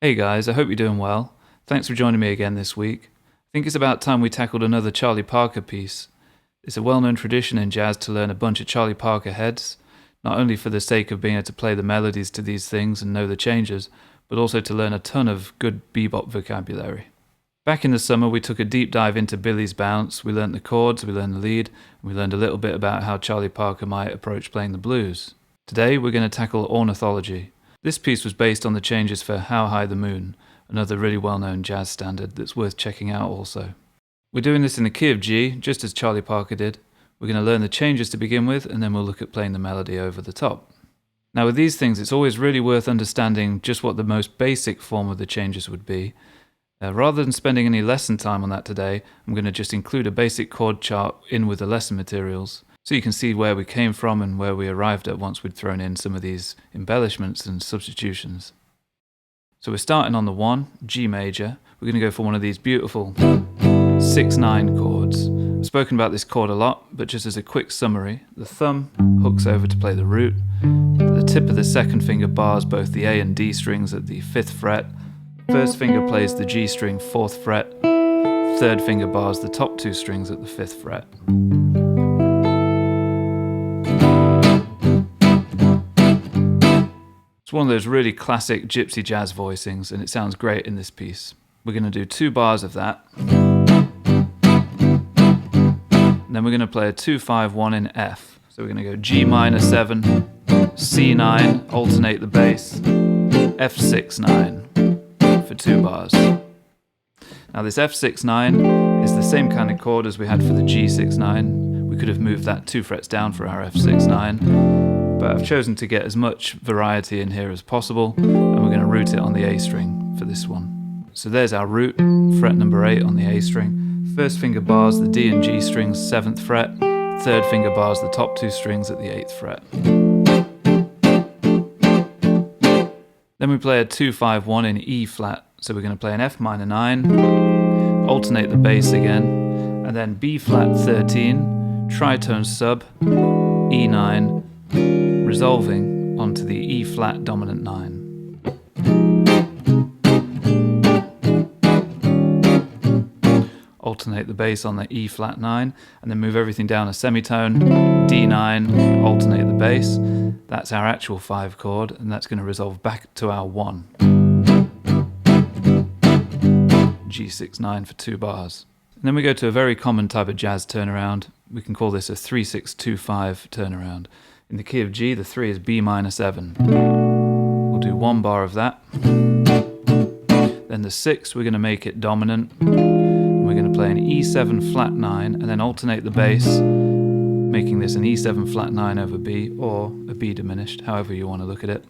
Hey guys, I hope you're doing well. Thanks for joining me again this week. I think it's about time we tackled another Charlie Parker piece. It's a well-known tradition in jazz to learn a bunch of Charlie Parker heads, not only for the sake of being able to play the melodies to these things and know the changes, but also to learn a ton of good bebop vocabulary. Back in the summer, we took a deep dive into Billy's bounce. We learned the chords, we learned the lead, and we learned a little bit about how Charlie Parker might approach playing the blues. Today, we're going to tackle Ornithology. This piece was based on the changes for How High the Moon, another really well-known jazz standard that's worth checking out also. We're doing this in the key of G, just as Charlie Parker did. We're going to learn the changes to begin with, and then we'll look at playing the melody over the top. Now with these things, it's always really worth understanding just what the most basic form of the changes would be. Rather than spending any lesson time on that today, I'm going to just include a basic chord chart in with the lesson materials, so you can see where we came from and where we arrived at once we'd thrown in some of these embellishments and substitutions. So we're starting on the 1, G major. We're going to go for one of these beautiful 6/9 chords. I've spoken about this chord a lot, but just as a quick summary, the thumb hooks over to play the root. The tip of the second finger bars both the A and D strings at the 5th fret. First finger plays the G string 4th fret. Third finger bars the top 2 strings at the 5th fret. It's one of those really classic gypsy jazz voicings, and it sounds great in this piece. We're going to do 2 bars of that. And then we're going to play a 2-5-1 in F. So we're going to go G minor 7, C9, alternate the bass, F6-9 for 2 bars. Now this F6-9 is the same kind of chord as we had for the G6-9. We could have moved that 2 frets down for our F6-9, but I've chosen to get as much variety in here as possible, and we're going to root it on the A string for this one. So there's our root, fret number 8 on the A string. First finger bars the D and G strings 7th fret, third finger bars the top 2 strings at the 8th fret. Then we play a 2-5-1 in E flat, so we're going to play an F minor 9, alternate the bass again, and then B flat 13, tritone sub, E9, resolving onto the E flat dominant 9. Alternate the bass on the E flat 9, and then move everything down a semitone, D9, alternate the bass. That's our actual 5 chord, and that's going to resolve back to our 1. G6-9 for 2 bars. And then we go to a very common type of jazz turnaround. We can call this a 3-6-2-5 turnaround. In the key of G, the 3 is B minor 7. We'll do 1 bar of that. Then the 6, we're going to make it dominant. We're going to play an E7 flat 9 and then alternate the bass, making this an E7 flat 9 over B, or a B diminished, however you want to look at it.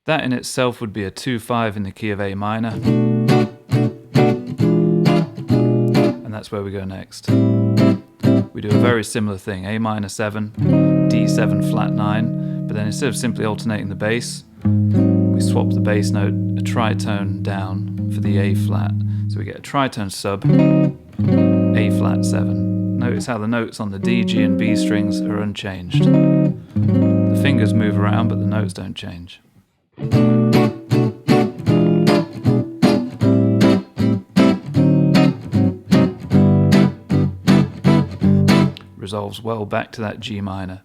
That in itself would be a 2-5 in the key of A minor. And that's where we go next. We do a very similar thing, A minor 7, D7 flat 9, but then instead of simply alternating the bass, we swap the bass note a tritone down for the A flat. So we get a tritone sub, A flat 7. Notice how the notes on the D, G and B strings are unchanged. The fingers move around, but the notes don't change. Resolves well back to that G minor.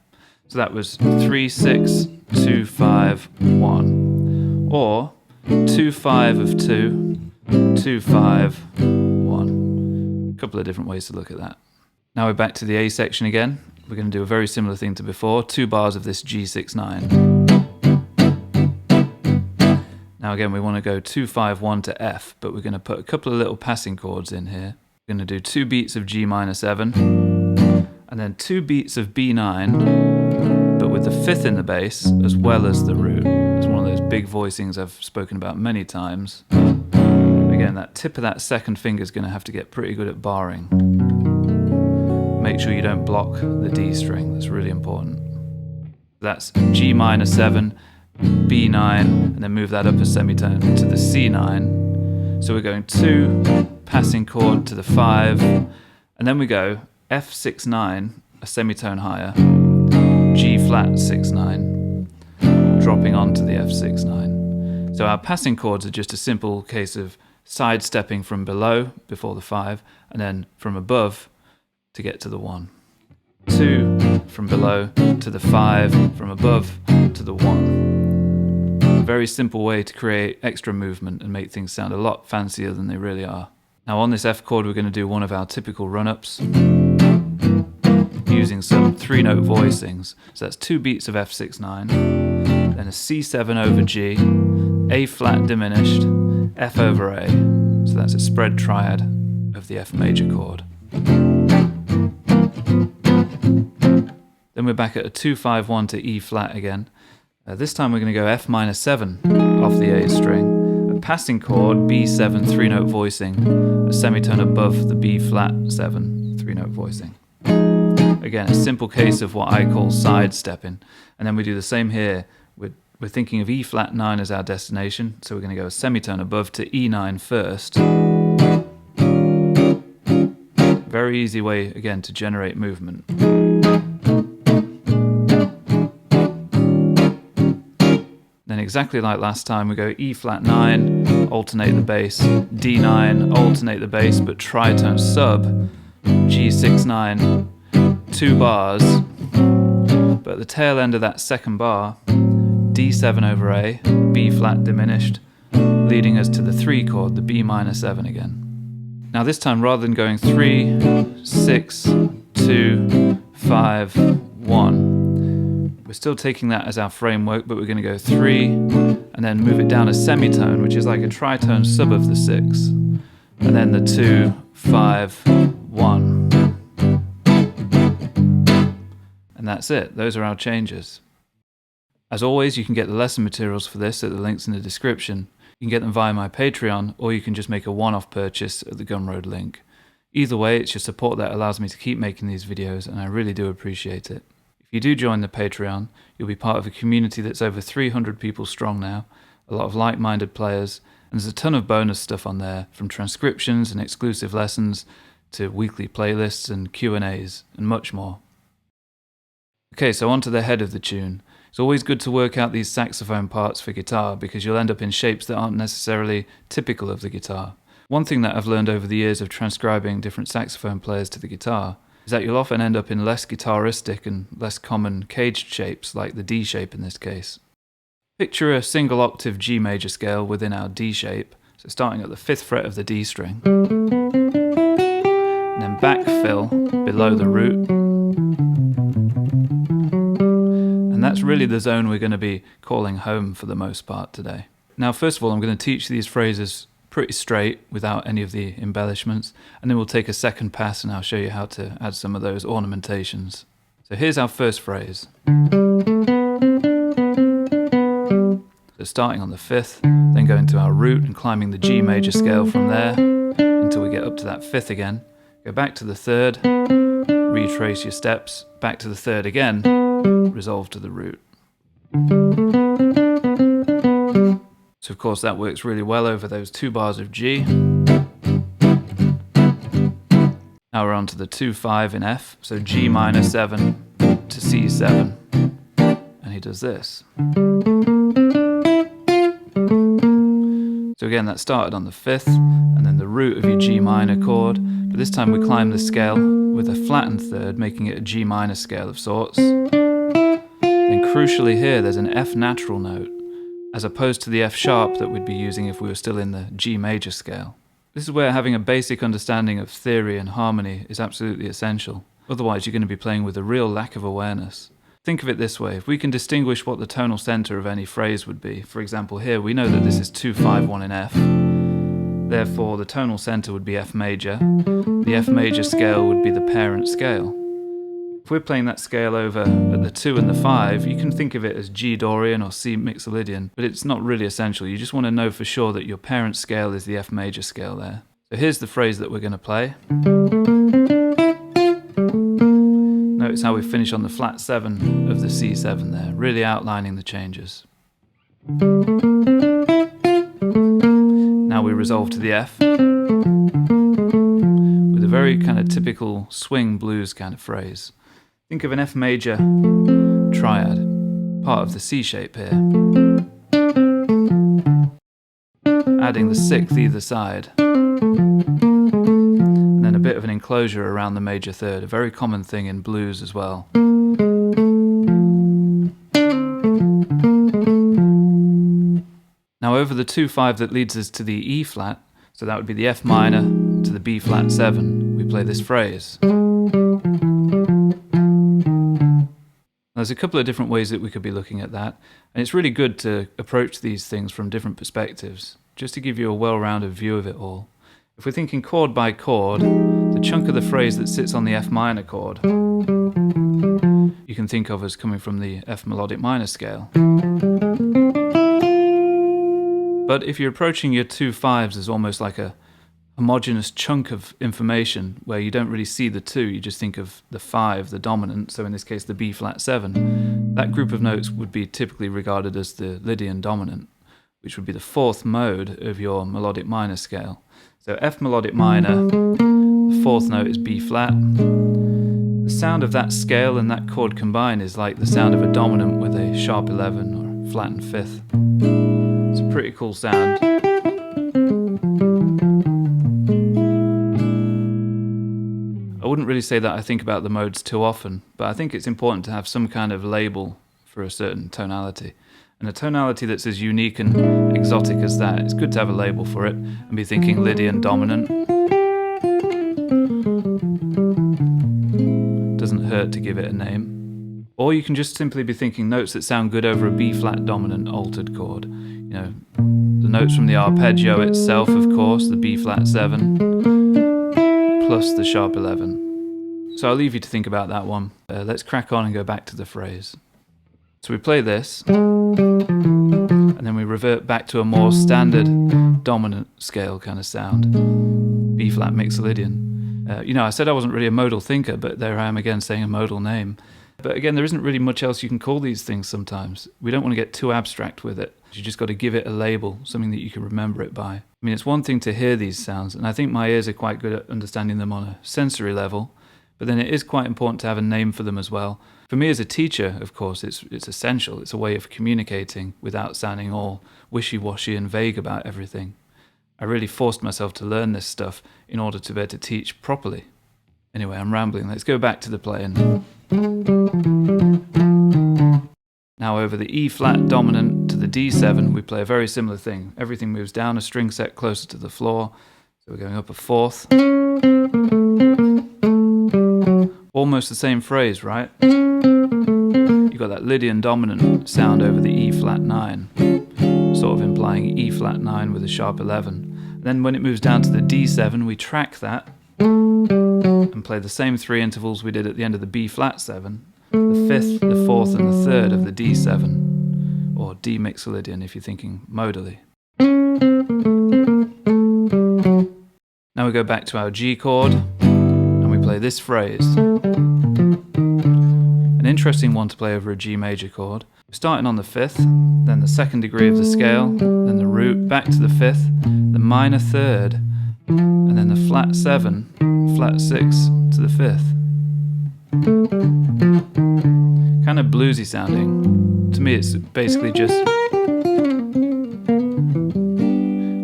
So that was 3-6-2-5-1. Or 2-5 of 2, 2-5-1. A couple of different ways to look at that. Now we're back to the A section again. We're going to do a very similar thing to before, 2 bars of this G6-9. Now again, we want to go 2-5-1 to F, but we're going to put a couple of little passing chords in here. We're going to do 2 beats of G minor 7, and then 2 beats of B9, but with the 5th in the bass as well as the root. It's one of those big voicings I've spoken about many times. Again, that tip of that second finger is going to have to get pretty good at barring. Make sure you don't block the D string, that's really important. That's G minor 7, B9, and then move that up a semitone to the C9. So we're going 2, passing chord to the 5, and then we go F6-9, a semitone higher, G flat 6-9, dropping onto the F6/9. So our passing chords are just a simple case of sidestepping from below before the 5, and then from above to get to the 1. 2 from below to the 5, from above to the 1. A very simple way to create extra movement and make things sound a lot fancier than they really are. Now on this F chord we're going to do one of our typical run-ups using some 3-note voicings. So that's 2 beats of F6/9, then a C7 over G, A flat diminished, F over A. So that's a spread triad of the F major chord. Then we're back at a 2-5-1 to E flat again. This time we're going to go F minor 7 off the A string, a passing chord B7 3-note voicing, a semitone above the B flat 7 3-note voicing. Again, a simple case of what I call sidestepping. And then we do the same here. We're thinking of E flat 9 as our destination, so we're going to go a semitone above to E9 first. Very easy way, again, to generate movement. Then exactly like last time, we go E flat 9, alternate the bass, D9, alternate the bass, but tritone sub, G6/9, 2 bars, but at the tail end of that second bar, D7 over A, B flat diminished, leading us to the 3 chord, the B minor 7 again. Now this time, rather than going 3, 6, 2, 5, 1, we're still taking that as our framework, but we're going to go 3 and then move it down a semitone, which is like a tritone sub of the 6, and then the 2, 5, 1. And that's it. Those are our changes. As always, you can get the lesson materials for this at the links in the description. You can get them via my Patreon, or you can just make a one-off purchase at the Gumroad link. Either way, it's your support that allows me to keep making these videos, and I really do appreciate it. If you do join the Patreon, you'll be part of a community that's over 300 people strong now, a lot of like-minded players, and there's a ton of bonus stuff on there, from transcriptions and exclusive lessons to weekly playlists and Q&As, and much more. Okay, so on to the head of the tune. It's always good to work out these saxophone parts for guitar because you'll end up in shapes that aren't necessarily typical of the guitar. One thing that I've learned over the years of transcribing different saxophone players to the guitar is that you'll often end up in less guitaristic and less common caged shapes, like the D shape in this case. Picture a single octave G major scale within our D shape, so starting at the 5th fret of the D string, and then backfill below the root. And that's really the zone we're going to be calling home for the most part today. Now, first of all, I'm going to teach these phrases pretty straight without any of the embellishments, and then we'll take a second pass and I'll show you how to add some of those ornamentations. So here's our first phrase. So starting on the 5th, then going to our root and climbing the G major scale from there until we get up to that 5th again. Go back to the 3rd, retrace your steps, back to the 3rd again, resolve to the root. So of course that works really well over those 2 bars of G. Now we're on to the 2-5 in F, so G minor 7 to C7, and he does this. So again, that started on the 5th, and then the root of your G minor chord, but this time we climb the scale with a flattened 3rd, making it a G minor scale of sorts. Then crucially here, there's an F natural note, as opposed to the F sharp that we'd be using if we were still in the G major scale. This is where having a basic understanding of theory and harmony is absolutely essential. Otherwise, you're going to be playing with a real lack of awareness. Think of it this way: if we can distinguish what the tonal center of any phrase would be, for example here we know that this is 2-5-1 in F, therefore the tonal center would be F major, the F major scale would be the parent scale. If we're playing that scale over at the 2 and the 5, you can think of it as G Dorian or C Mixolydian, but it's not really essential. You just want to know for sure that your parent scale is the F major scale there. So here's the phrase that we're going to play. Notice how we finish on the flat 7 of the C7 there, really outlining the changes. Now we resolve to the F with a very kind of typical swing blues kind of phrase. Think of an F major triad. part of the C shape here, adding the sixth either side, and then a bit of an enclosure around the major third, a very common thing in blues as well. Now over the 2/5 that leads us to the E flat, so that would be the F minor to the B flat 7, we play this phrase. There's a couple of different ways that we could be looking at that, and it's really good to approach these things from different perspectives, just to give you a well-rounded view of it all. If we're thinking chord by chord, the chunk of the phrase that sits on the F minor chord, you can think of as coming from the F melodic minor scale. But if you're approaching your 2/5s as almost like a homogeneous chunk of information where you don't really see the 2, you just think of the 5, the dominant, so in this case the B flat 7, that group of notes would be typically regarded as the Lydian dominant, which would be the 4th mode of your melodic minor scale. So F melodic minor, the 4th note is B flat. The sound of that scale and that chord combined is like the sound of a dominant with a sharp 11 or flattened 5th. It's a pretty cool sound. I wouldn't really say that I think about the modes too often, but I think it's important to have some kind of label for a certain tonality. And a tonality that's as unique and exotic as that, it's good to have a label for it and be thinking Lydian dominant. Doesn't hurt to give it a name. Or you can just simply be thinking notes that sound good over a B flat dominant altered chord. You know, the notes from the arpeggio itself, of course, the B flat 7, plus the sharp 11. So I'll leave you to think about that one. Let's crack on and go back to the phrase. So we play this, and then we revert back to a more standard dominant scale kind of sound, B flat mixolydian. I said I wasn't really a modal thinker, but there I am again saying a modal name. But again, there isn't really much else you can call these things sometimes. We don't want to get too abstract with it. You just got to give it a label, something that you can remember it by. I mean, it's one thing to hear these sounds, and I think my ears are quite good at understanding them on a sensory level, but then it is quite important to have a name for them as well. For me as a teacher, of course, it's essential. It's a way of communicating without sounding all wishy-washy and vague about everything. I really forced myself to learn this stuff in order to be able to teach properly. Anyway, I'm rambling. Let's go back to the playing. Now over the E flat dominant to the D7, we play a very similar thing. Everything moves down a string set closer to the floor. So we're going up a 4th. Almost the same phrase, right? You've got that Lydian dominant sound over the E flat 9, sort of implying E flat 9 with a sharp 11. Then when it moves down to the D7, we track that and play the same 3 intervals we did at the end of the B flat 7, the 5th, the 4th and the 3rd of the D7, or D mixolydian if you're thinking modally. Now we go back to our G chord and we play this phrase. An interesting one to play over a G major chord. We're starting on the 5th, then the 2nd degree of the scale, then the root, back to the 5th, the minor 3rd, and then the flat 7, flat 6 to the 5th. Kind of bluesy sounding. To me it's basically just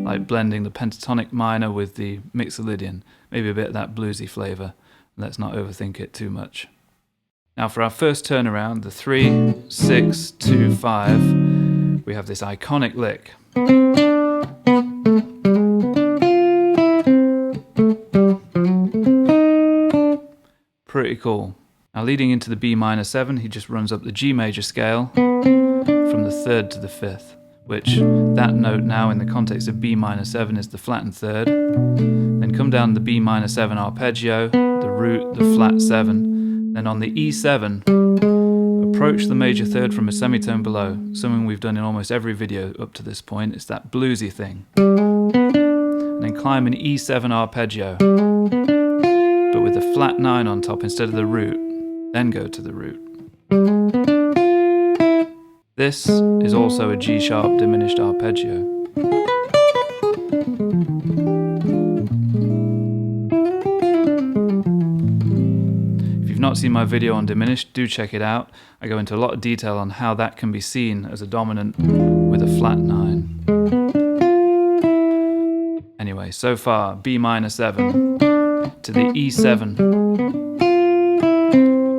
like blending the pentatonic minor with the mixolydian, maybe a bit of that bluesy flavour. Let's not overthink it too much. Now for our first turnaround, the 3, 6, 2, 5, we have this iconic lick. Pretty cool. Now leading into the B minor 7, he just runs up the G major scale from the 3rd to the 5th, which that note now in the context of B minor 7 is the flattened 3rd. Then come down the B minor 7 arpeggio, the root, the flat 7. Then on the E7, approach the major 3rd from a semitone below, something we've done in almost every video up to this point. It's that bluesy thing. And then climb an E7 arpeggio, but with a flat 9 on top instead of the root, then go to the root. This is also a G sharp diminished arpeggio. If you've not seen my video on diminished, do check it out. I go into a lot of detail on how that can be seen as a dominant with a flat 9. Anyway, so far, B minor 7 to the E7.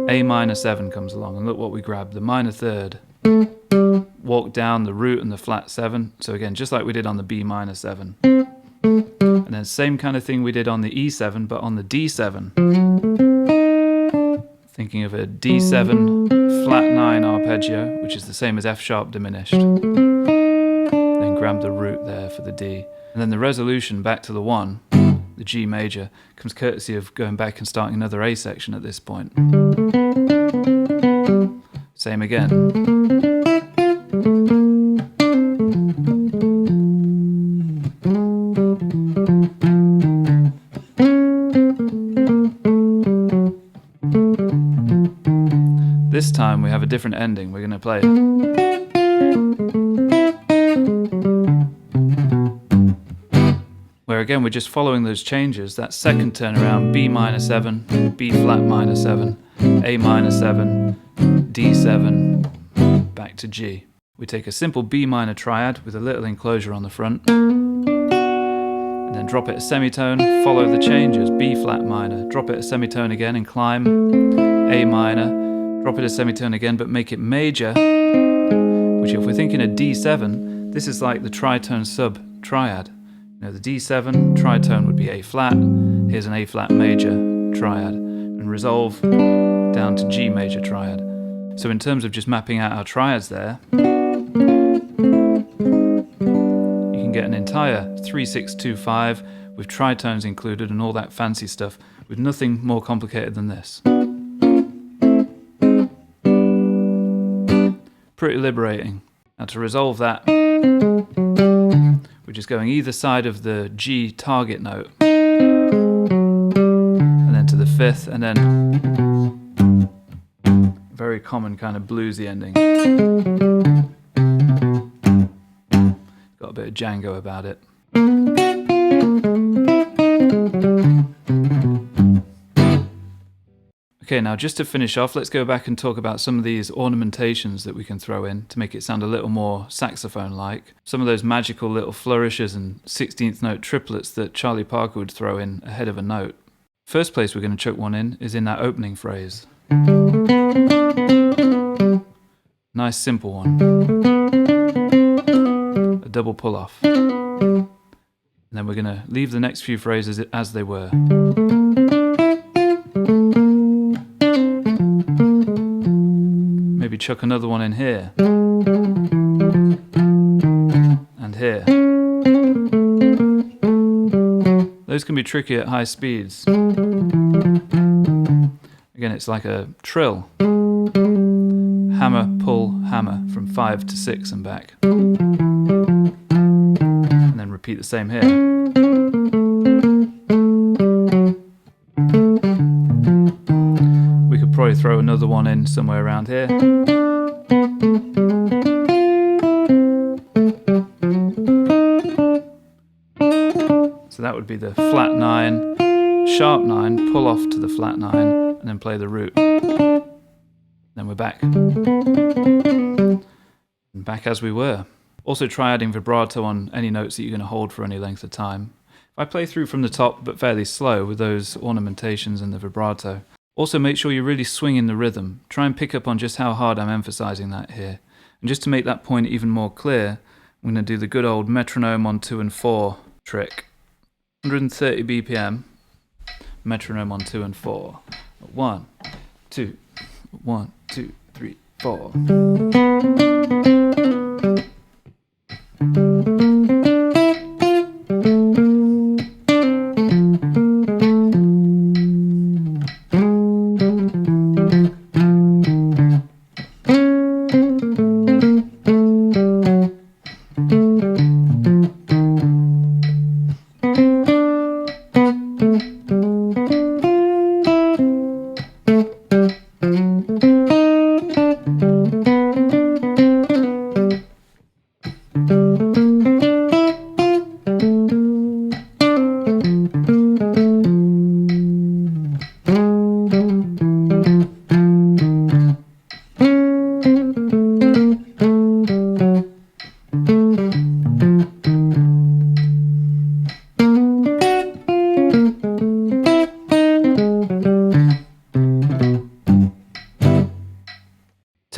A minor 7 comes along, and look what we grabbed, the minor third. Walk down the root and the flat 7. So again, just like we did on the B minor 7. And then same kind of thing we did on the E7, but on the D7. Thinking of a D7 flat 9 arpeggio, which is the same as F sharp diminished. Then grab the root there for the D. And then the resolution back to the 1, the G major, comes courtesy of going back and starting another A section at this point. Same again. This time we have a different ending. We're going to play where again we're just following those changes. That second turnaround, B minor 7, B flat minor 7, A minor 7, D7, back to G. We take a simple B minor triad with a little enclosure on the front, and then drop it a semitone, follow the changes, B flat minor, drop it a semitone again and climb, A minor, drop it a semitone again but make it major, which if we're thinking a D7, this is like the tritone sub triad. You know, the D7 tritone would be A flat, here's an A flat major triad, and resolve down to G major triad. So in terms of just mapping out our triads there, you can get an entire 3-6-2-5 with tritones included and all that fancy stuff, with nothing more complicated than this. Pretty liberating. Now to resolve that, we're just going either side of the G target note, and then to the 5th, and then very common kind of bluesy ending. Got a bit of Django about it. Okay, now just to finish off, let's go back and talk about some of these ornamentations that we can throw in to make it sound a little more saxophone-like. Some of those magical little flourishes and 16th note triplets that Charlie Parker would throw in ahead of a note. First place we're going to chuck one in is in that opening phrase. Nice simple one. A double pull-off. And then we're going to leave the next few phrases as they were. Maybe chuck another one in here. And here. Those can be tricky at high speeds. Again, it's like a trill. Hammer, pull, hammer from 5 to 6 and back. And then repeat the same here. We could probably throw another one in somewhere around here. So that would be the flat 9, sharp 9, pull off to the flat 9, and then play the root. Then we're back. And back as we were. Also try adding vibrato on any notes that you're going to hold for any length of time. If I play through from the top but fairly slow with those ornamentations and the vibrato, also make sure you're really swinging the rhythm. Try and pick up on just how hard I'm emphasizing that here. And just to make that point even more clear, I'm going to do the good old metronome on 2 and 4 trick. 130 BPM, metronome on 2 and 4. 1, 2, 1, 2, 3, 4.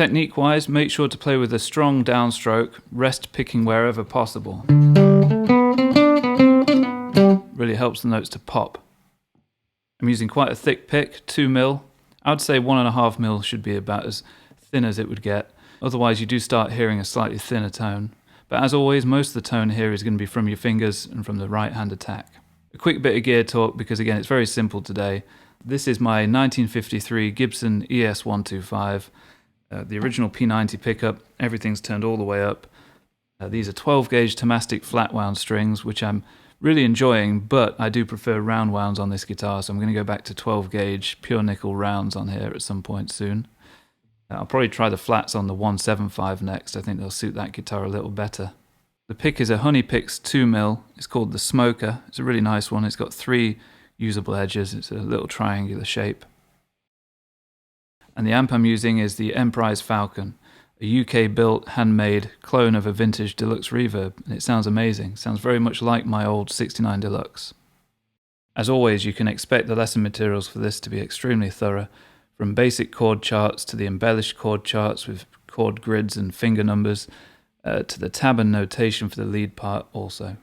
Technique wise, make sure to play with a strong downstroke, rest picking wherever possible. Really helps the notes to pop. I'm using quite a thick pick, 2mm. I would say 1.5mm should be about as thin as it would get. Otherwise you do start hearing a slightly thinner tone. But as always, most of the tone here is going to be from your fingers and from the right hand attack. A quick bit of gear talk, because again it's very simple today. This is my 1953 Gibson ES125. The original P90 pickup, everything's turned all the way up. These are 12 gauge Tomastic flat wound strings, which I'm really enjoying, but I do prefer round wounds on this guitar, so I'm going to go back to 12 gauge pure nickel rounds on here at some point soon. I'll probably try the flats on the 175 next. I think they'll suit that guitar a little better. The pick is a Honeypix 2mm. It's called the Smoker. It's a really nice one. It's got 3 usable edges. It's a little triangular shape. And the amp I'm using is the Emprise Falcon, a UK-built, handmade clone of a vintage Deluxe Reverb, and it sounds amazing. It sounds very much like my old 69 Deluxe. As always, you can expect the lesson materials for this to be extremely thorough, from basic chord charts to the embellished chord charts with chord grids and finger numbers, to the tab and notation for the lead part also,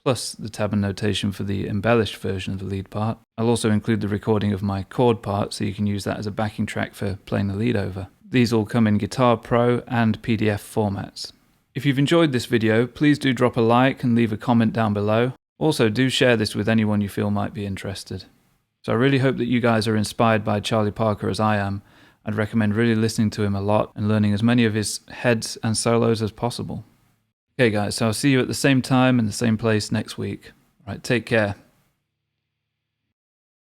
plus the tab and notation for the embellished version of the lead part. I'll also include the recording of my chord part so you can use that as a backing track for playing the lead over. These all come in Guitar Pro and PDF formats. If you've enjoyed this video, please do drop a like and leave a comment down below. Also, do share this with anyone you feel might be interested. So I really hope that you guys are inspired by Charlie Parker as I am. I'd recommend really listening to him a lot and learning as many of his heads and solos as possible. Okay guys, so I'll see you at the same time and the same place next week. Right, take care.